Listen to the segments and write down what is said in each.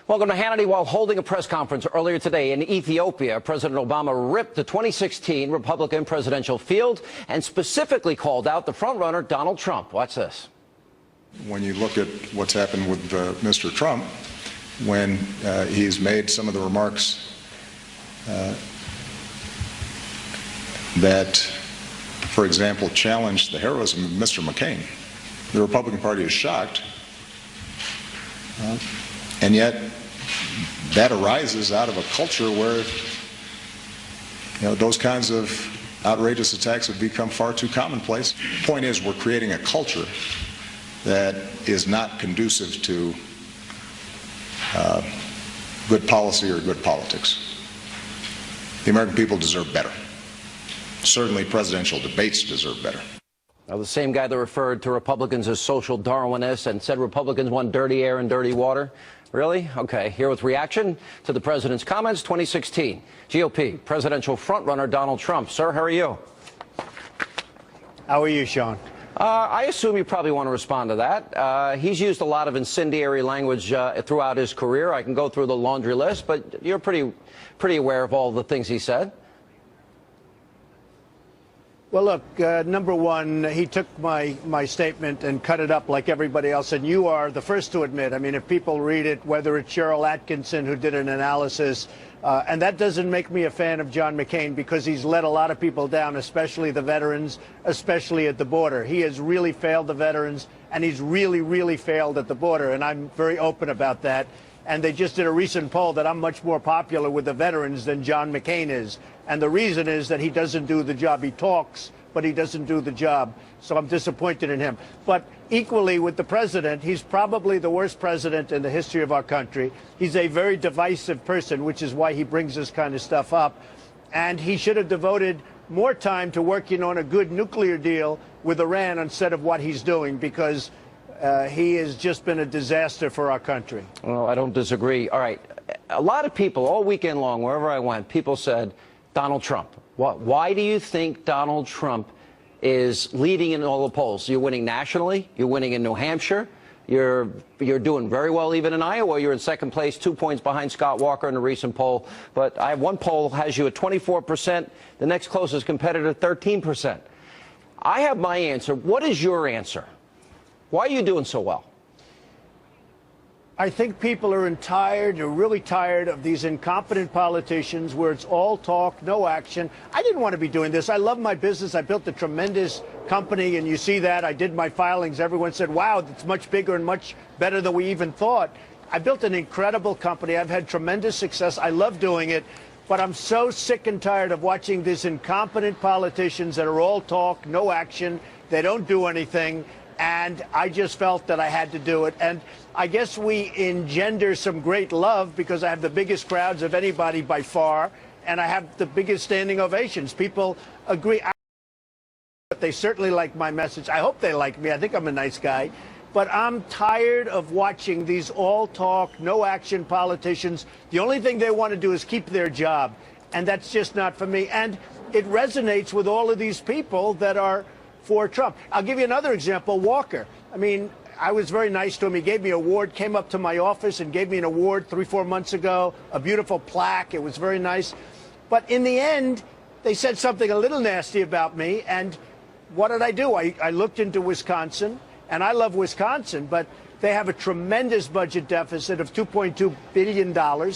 Welcome to Hannity. While holding a press conference earlier today in Ethiopia, President Obama ripped the 2016 Republican presidential field and specifically called out the frontrunner Donald Trump. Watch this. When you look at what's happened with Mr. Trump, when he's made some of the remarks that, for example, challenged the heroism of Mr. McCain, the Republican Party is shocked, and yet that arises out of a culture where, those kinds of outrageous attacks have become far too commonplace. The point is, we're creating a culture that is not conducive to good policy or good politics. The American people deserve better. Certainly presidential debates deserve better. Now, the same guy that referred to Republicans as social Darwinists and said Republicans want dirty air and dirty water. Really? Okay. Here with reaction to the president's comments, 2016. GOP presidential frontrunner Donald Trump. Sir, how are you? How are you, Sean? I assume you probably want to respond to that. He's used a lot of incendiary language throughout his career. I can go through the laundry list, but you're pretty aware of all the things he said. Well, look, number one, he took my statement and cut it up like everybody else, and you are the first to admit. I mean, if people read it, whether it's Cheryl Atkinson who did an analysis, and that doesn't make me a fan of John McCain because he's let a lot of people down, especially the veterans, especially at the border. He has really failed the veterans, and he's really, really failed at the border, and I'm very open about that. And they just did a recent poll that I'm much more popular with the veterans than John McCain is. And the reason is that he doesn't do the job. He talks, but he doesn't do the job. So I'm disappointed in him. But equally with the president, he's probably the worst president in the history of our country. He's a very divisive person, which is why he brings this kind of stuff up. And he should have devoted more time to working on a good nuclear deal with Iran instead of what he's doing, because he has just been a disaster for our country. Well, I don't disagree. All right. A lot of people all weekend long, wherever I went, people said, Donald Trump. Why do you think Donald Trump is leading in all the polls? You're winning nationally. You're winning in New Hampshire. You're doing very well even in Iowa. You're in second place, 2 points behind Scott Walker in a recent poll. But I have one poll has you at 24%. The next closest competitor, 13%. I have my answer. What is your answer? Why are you doing so well? I think people are really tired of these incompetent politicians where it's all talk, no action. I didn't want to be doing this. I love my business. I built a tremendous company, and you see that. I did my filings. Everyone said, wow, it's much bigger and much better than we even thought. I built an incredible company. I've had tremendous success. I love doing it. But I'm so sick and tired of watching these incompetent politicians that are all talk, no action. They don't do anything. And I just felt that I had to do it. And I guess we engender some great love because I have the biggest crowds of anybody by far, and I have the biggest standing ovations. People agree. But they certainly like my message. I hope they like me. I think I'm a nice guy. But I'm tired of watching these all-talk, no-action politicians. The only thing they want to do is keep their job, and that's just not for me. And it resonates with all of these people that are for Trump. I'll give you another example, Walker. I mean, I was very nice to him. He gave me an award, came up to my office and gave me an award 3-4 months ago, a beautiful plaque. It was very nice. But in the end, they said something a little nasty about me. And what did I do? I looked into Wisconsin, and I love Wisconsin, but they have a tremendous budget deficit of $2.2 billion,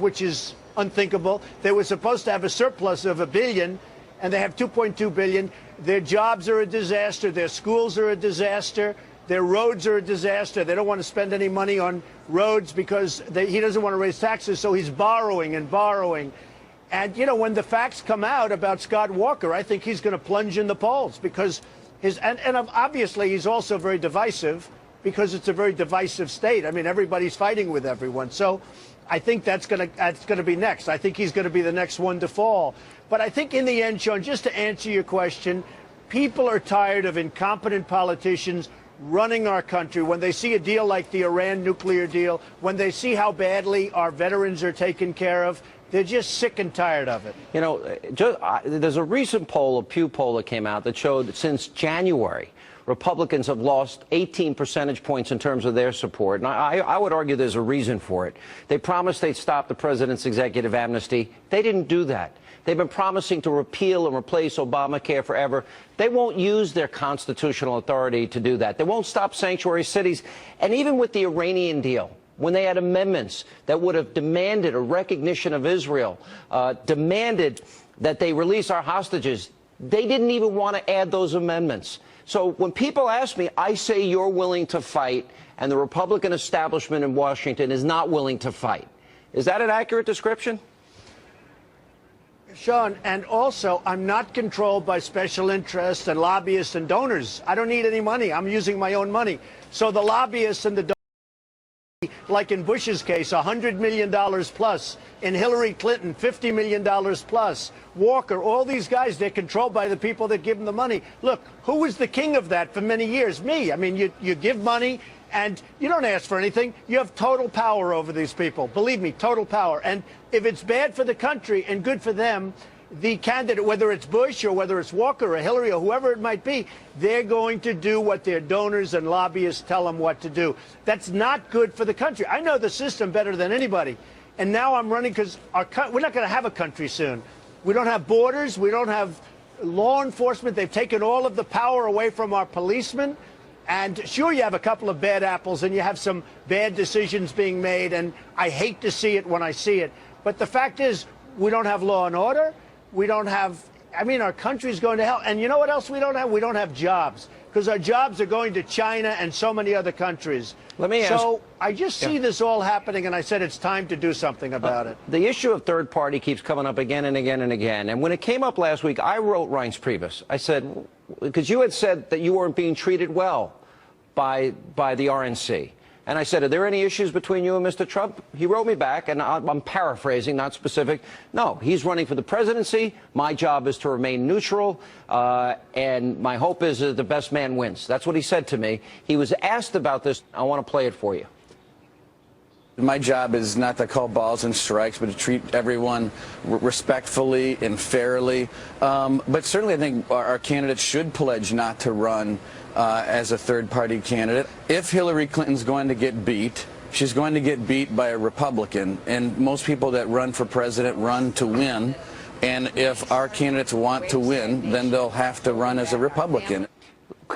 which is unthinkable. They were supposed to have a surplus of $1 billion, and they have $2.2 billion. Their jobs are a disaster. Their schools are a disaster. Their roads are a disaster. They don't want to spend any money on roads because he doesn't want to raise taxes, so he's borrowing and borrowing. And, you know, when the facts come out about Scott Walker, I think he's going to plunge in the polls because and obviously he's also very divisive. because it's a very divisive state. I mean, everybody's fighting with everyone. So I think that's going to be next. I think he's going to be the next one to fall. But I think in the end, Sean, just to answer your question, people are tired of incompetent politicians running our country. When they see a deal like the Iran nuclear deal, when they see how badly our veterans are taken care of, they're just sick and tired of it. You know, there's a recent poll, a Pew poll that came out that showed that since January, Republicans have lost 18 percentage points in terms of their support. And I would argue there's a reason for it. They promised they'd stop the president's executive amnesty. They didn't do that. They've been promising to repeal and replace Obamacare forever. They won't use their constitutional authority to do that. They won't stop sanctuary cities. And even with the Iranian deal, when they had amendments that would have demanded a recognition of Israel, demanded that they release our hostages, they didn't even want to add those amendments. So when people ask me, I say you're willing to fight, and the Republican establishment in Washington is not willing to fight. Is that an accurate description? Sean, and also, I'm not controlled by special interests and lobbyists and donors. I don't need any money. I'm using my own money. So the lobbyists and the donors, like in Bush's case, $100 million plus. In Hillary Clinton, $50 million plus. Walker, all these guys, they're controlled by the people that give them the money. Look, who was the king of that for many years? Me. I mean, you give money and you don't ask for anything. You have total power over these people. Believe me, total power. And if it's bad for the country and good for them, the candidate, whether it's Bush or whether it's Walker or Hillary or whoever it might be, they're going to do what their donors and lobbyists tell them what to do. That's not good for the country. I know the system better than anybody. And now I'm running because we're not going to have a country soon. We don't have borders. We don't have law enforcement. They've taken all of the power away from our policemen. And sure, you have a couple of bad apples and you have some bad decisions being made. And I hate to see it when I see it. But the fact is, we don't have law and order. We don't have, I mean, our country's going to hell. And you know what else we don't have? We don't have jobs, because our jobs are going to China and so many other countries. Let me ask. So I just see this all happening, and I said it's time to do something about it. The issue of third party keeps coming up again and again and again. And when it came up last week, I wrote Reince Priebus. I said, because you had said that you weren't being treated well by the RNC. And I said, are there any issues between you and Mr. Trump? He wrote me back, and I'm paraphrasing, not specific. No, he's running for the presidency. My job is to remain neutral, and my hope is that the best man wins. That's what he said to me. He was asked about this. I want to play it for you. My job is not to call balls and strikes, but to treat everyone respectfully and fairly. But certainly I think our candidates should pledge not to run as a third-party candidate. If Hillary Clinton's going to get beat, she's going to get beat by a Republican. And most people that run for president run to win. And if our candidates want to win, then they'll have to run as a Republican.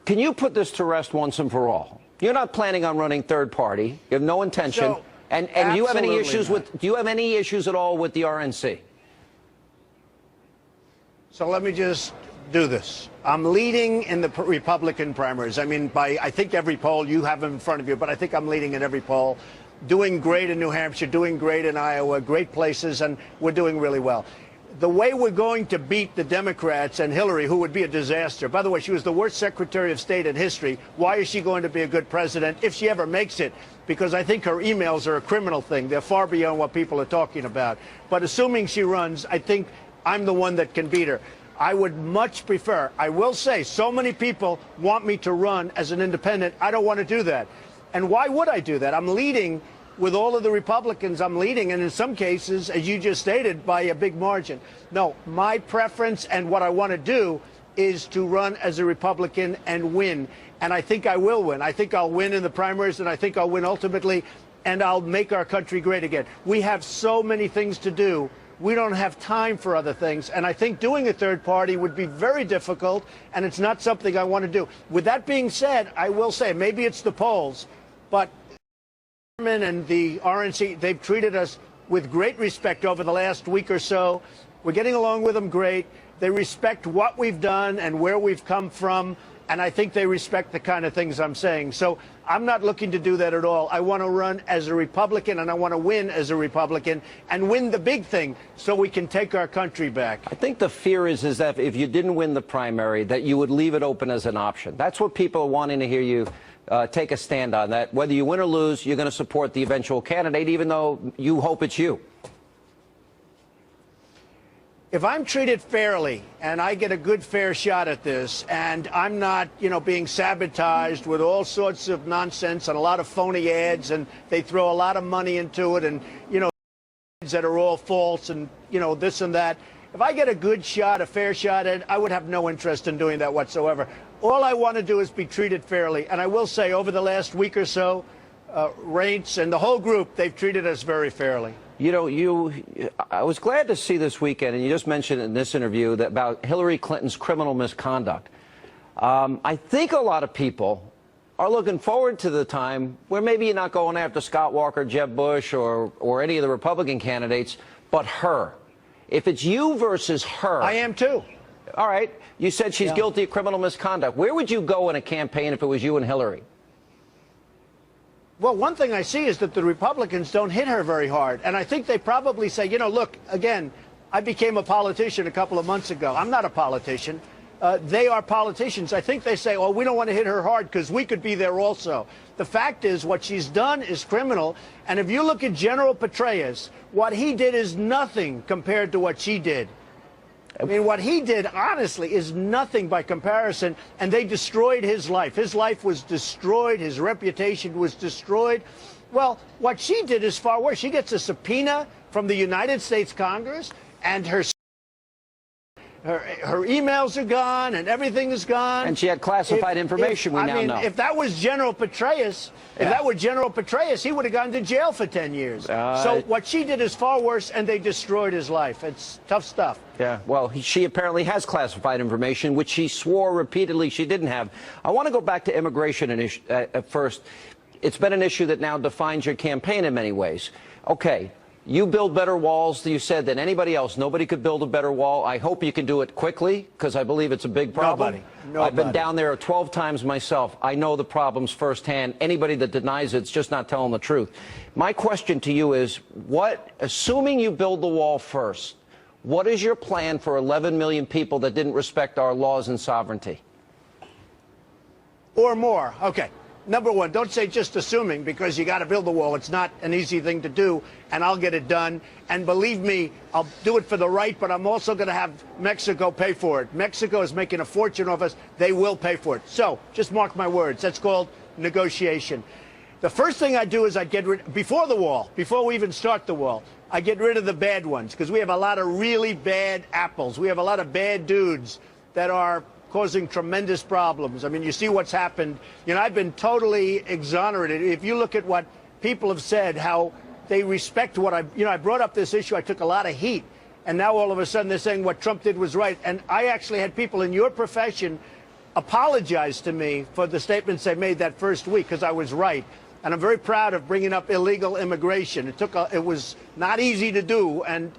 Can you put this to rest once and for all? You're not planning on running third party. You have no intention. So, and do you have any issues not. do you have any issues at all with the RNC? So let me just do this. I'm leading in the Republican primaries. I mean, by I think every poll, you have them in front of you, but I think I'm leading in every poll. Doing great in New Hampshire, doing great in Iowa, great places, and we're doing really well. The way we're going to beat the Democrats and Hillary, who would be a disaster. By the way, she was the worst Secretary of State in history. Why is she going to be a good president if she ever makes it? Because I think her emails are a criminal thing. They're far beyond what people are talking about. But assuming she runs, I think I'm the one that can beat her. I would much prefer, I will say, so many people want me to run as an independent. I don't want to do that. And why would I do that? I'm leading with all of the Republicans. I'm leading, and in some cases, as you just stated, by a big margin. No, my preference and what I want to do is to run as a Republican and win. And I think I will win. I think I'll win in the primaries, and I think I'll win ultimately, and I'll make our country great again. We have so many things to do. We don't have time for other things. And I think doing a third party would be very difficult, and it's not something I want to do. With that being said, I will say, maybe it's the polls, but and the RNC, they've treated us with great respect over the last week or so. We're getting along with them great. They respect what we've done and where we've come from, and I think they respect the kind of things I'm saying. So I'm not looking to do that at all. I want to run as a Republican, and I want to win as a Republican and win the big thing so we can take our country back. I think the fear is that if you didn't win the primary, that you would leave it open as an option. That's what people are wanting to hear you take a stand on that. Whether you win or lose, you're going to support the eventual candidate, even though you hope it's you. If I'm treated fairly and I get a good fair shot at this and I'm not, being sabotaged with all sorts of nonsense and a lot of phony ads and they throw a lot of money into it and, ads that are all false and, this and that. If I get a good shot, a fair shot at it, I would have no interest in doing that whatsoever. All I want to do is be treated fairly. And I will say over the last week or so, Reince and the whole group, they've treated us very fairly. I was glad to see this weekend, and you just mentioned in this interview that about Hillary Clinton's criminal misconduct. I think a lot of people are looking forward to the time where maybe you're not going after Scott Walker, Jeb Bush, or any of the Republican candidates, but her. If it's you versus her. I am too. All right. You said she's guilty of criminal misconduct. Where would you go in a campaign if it was you and Hillary? Well, one thing I see is that the Republicans don't hit her very hard. And I think they probably say, look, again, I became a politician a couple of months ago. I'm not a politician. They are politicians. I think they say, oh, we don't want to hit her hard because we could be there also. The fact is what she's done is criminal. And if you look at General Petraeus, what he did is nothing compared to what she did. I mean, what he did, honestly, is nothing by comparison, and they destroyed his life. His life was destroyed. His reputation was destroyed. Well, what she did is far worse. She gets a subpoena from the United States Congress, and her emails are gone, and everything is gone. And she had classified information, we now know. If that was General Petraeus, he would have gone to jail for 10 years. So what she did is far worse, and they destroyed his life. It's tough stuff. Yeah, well, she apparently has classified information, which she swore repeatedly she didn't have. I want to go back to immigration first. It's been an issue that now defines your campaign in many ways. Okay. You build better walls, you said, than anybody else. Nobody could build a better wall. I hope you can do it quickly, because I believe it's a big problem. Nobody. I've been down there 12 times myself. I know the problems firsthand. Anybody that denies it's just not telling the truth. My question to you is, assuming you build the wall first, what is your plan for 11 million people that didn't respect our laws and sovereignty? Or more. Okay. Number one, don't say just assuming, because you got to build the wall. It's not an easy thing to do, and I'll get it done. And believe me, I'll do it for the right, but I'm also going to have Mexico pay for it. Mexico is making a fortune off us. They will pay for it. So just mark my words. That's called negotiation. The first thing I do is I get rid, before the wall, before we even start the wall, I get rid of the bad ones, because we have a lot of really bad apples. We have a lot of bad dudes that are causing tremendous problems. I mean, you see what's happened. I've been totally exonerated. If you look at what people have said, how they respect what I brought up this issue, I took a lot of heat, and now all of a sudden they're saying what Trump did was right. And I actually had people in your profession apologize to me for the statements they made that first week, because I was right. And I'm very proud of bringing up illegal immigration. It was not easy to do, and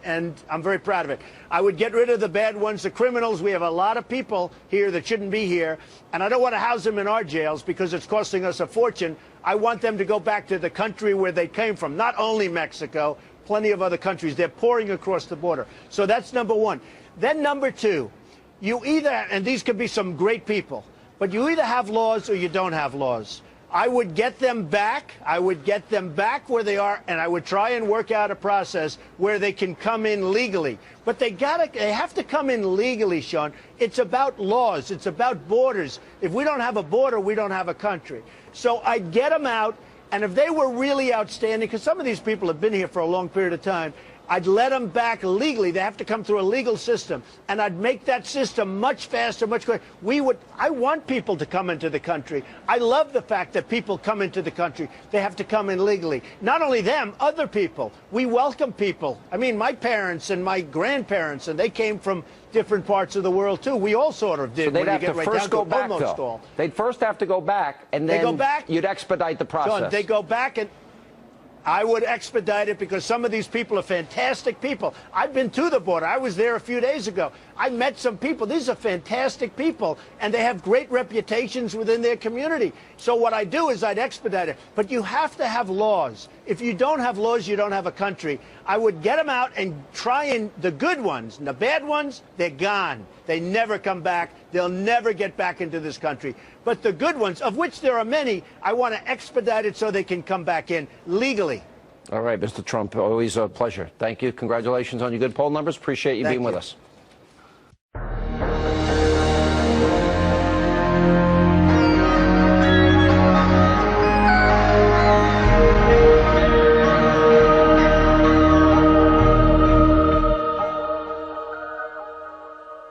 I'm very proud of it. I would get rid of the bad ones, the criminals. We have a lot of people here that shouldn't be here, and I don't want to house them in our jails because it's costing us a fortune. I want them to go back to the country where they came from, not only Mexico, plenty of other countries. They're pouring across the border. So that's number one. Then number two, you either, and these could be some great people, but you either have laws or you don't have laws. I would get them back. I would get them back where they are, and I would try and work out a process where they can come in legally. But they have to come in legally, Sean. It's about laws. It's about borders. If we don't have a border, we don't have a country. So I'd get them out, and if they were really outstanding, because some of these people have been here for a long period of time, I'd let them back legally. They have to come through a legal system, and I'd make that system much faster, much quicker. I want people to come into the country. I love the fact that people come into the country. They have to come in legally. Not only them, other people. We welcome people. I mean, my parents and my grandparents, and they came from different parts of the world too. We all sort of did. So they'd have to first go back, though. They'd first have to go back, and then you'd expedite the process. So they go back, and I would expedite it, because some of these people are fantastic people. I've been to the border. I was there a few days ago. I met some people. These are fantastic people, and they have great reputations within their community. So what I do is I'd expedite it. But you have to have laws. If you don't have laws, you don't have a country. I would get them out and try, and the good ones, and the bad ones, they're gone. They never come back. They'll never get back into this country. But the good ones, of which there are many, I want to expedite it so they can come back in legally. All right, Mr. Trump, always a pleasure. Thank you. Congratulations on your good poll numbers. Appreciate you being with us.